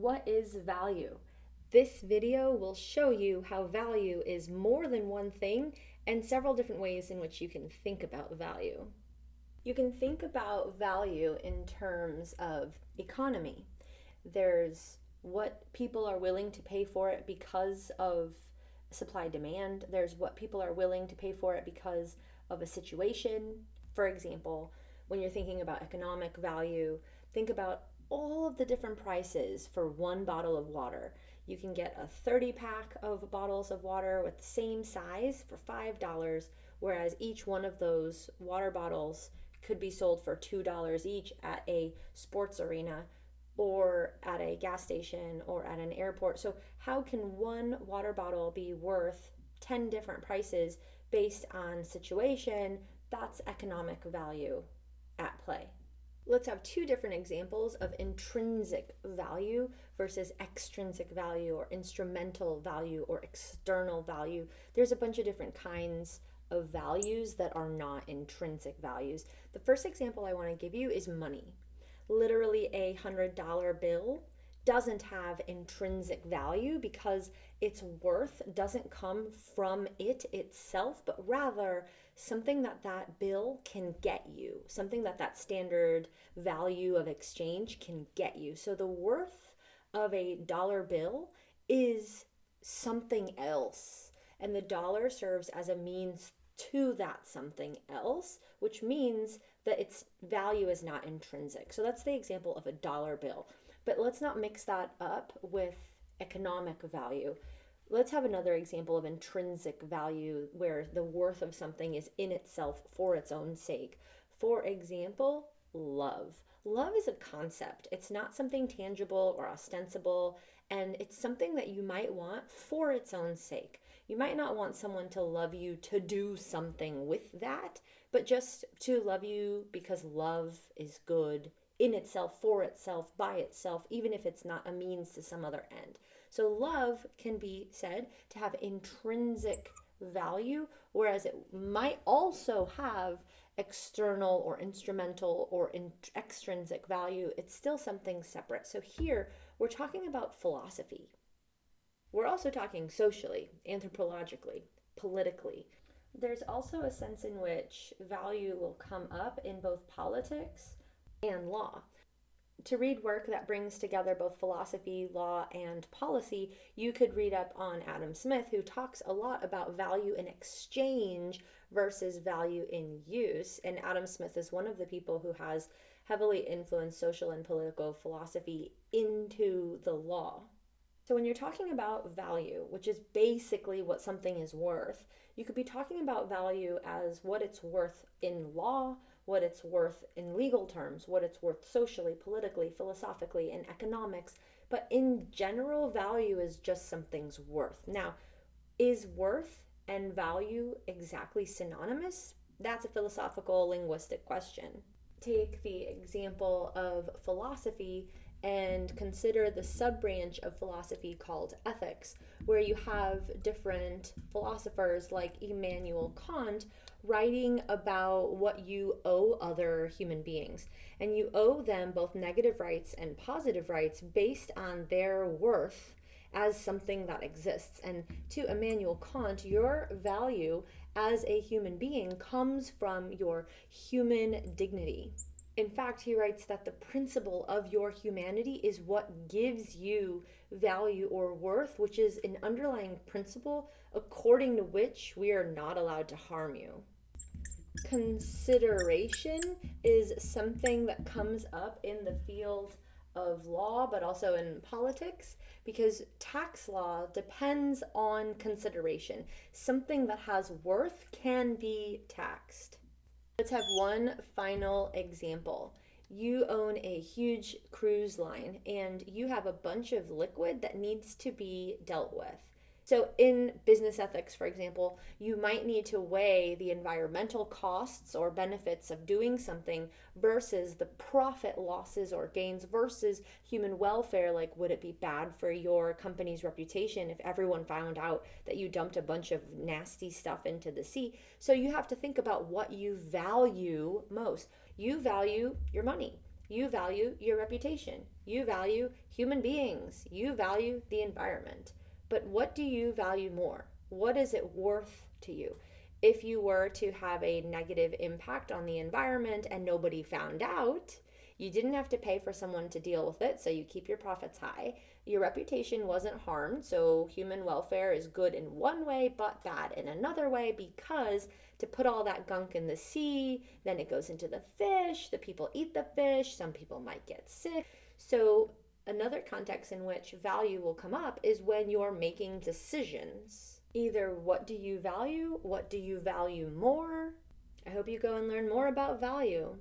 What is value? This video will show you how value is more than one thing and several different ways in which you can think about value. You can think about value in terms of economy. There's what people are willing to pay for it because of supply demand. There's what people are willing to pay for it because of a situation. For example, when you're thinking about economic value, think about all of the different prices for one bottle of water. You can get a 30 pack of bottles of water with the same size for $5, whereas each one of those water bottles could be sold for $2 each at a sports arena or at a gas station or at an airport. So, how can one water bottle be worth 10 different prices based on situation? That's economic value at play. Let's have two different examples of intrinsic value versus extrinsic value or instrumental value or external value. There's a bunch of different kinds of values that are not intrinsic values. The first example I want to give you is money. Literally, a $100 bill doesn't have intrinsic value because its worth doesn't come from it itself, but rather something that bill can get you, something that standard value of exchange can get you. So the worth of a dollar bill is something else, and the dollar serves as a means to that something else, which means that its value is not intrinsic. So that's the example of a dollar bill. But let's not mix that up with economic value. Let's have another example of intrinsic value where the worth of something is in itself for its own sake. For example, love. Love is a concept. It's not something tangible or ostensible, and it's something that you might want for its own sake. You might not want someone to love you to do something with that, but just to love you because love is good in itself, for itself, by itself, even if it's not a means to some other end. So love can be said to have intrinsic value, whereas it might also have external or instrumental or extrinsic value. It's still something separate. So here we're talking about philosophy. We're also talking socially, anthropologically, politically. There's also a sense in which value will come up in both politics and law. To read work that brings together both philosophy, law, and policy, you could read up on Adam Smith, who talks a lot about value in exchange versus value in use. And Adam Smith is one of the people who has heavily influenced social and political philosophy into the law. So when you're talking about value, which is basically what something is worth, you could be talking about value as what it's worth in law, what it's worth in legal terms, what it's worth socially, politically, philosophically, in economics. But in general, value is just something's worth. Now, is worth and value exactly synonymous? That's a philosophical, linguistic question. Take the example of philosophy and consider the sub-branch of philosophy called ethics, where you have different philosophers like Immanuel Kant writing about what you owe other human beings. And you owe them both negative rights and positive rights based on their worth as something that exists. And to Immanuel Kant, your value as a human being comes from your human dignity. In fact, he writes that the principle of your humanity is what gives you value or worth, which is an underlying principle according to which we are not allowed to harm you. Consideration is something that comes up in the field of law, but also in politics, because tax law depends on consideration. Something that has worth can be taxed. Let's have one final example. You own a huge cruise line and you have a bunch of liquid that needs to be dealt with. So in business ethics, for example, you might need to weigh the environmental costs or benefits of doing something versus the profit losses or gains versus human welfare. Like, would it be bad for your company's reputation if everyone found out that you dumped a bunch of nasty stuff into the sea? So you have to think about what you value most. You value your money. You value your reputation. You value human beings. You value the environment. But what do you value more? What is it worth to you? If you were to have a negative impact on the environment and nobody found out, you didn't have to pay for someone to deal with it, so you keep your profits high. Your reputation wasn't harmed, so human welfare is good in one way but bad in another way, because to put all that gunk in the sea, then it goes into the fish, the people eat the fish, some people might get sick. So another context in which value will come up is when you're making decisions. Either what do you value more? I hope you go and learn more about value.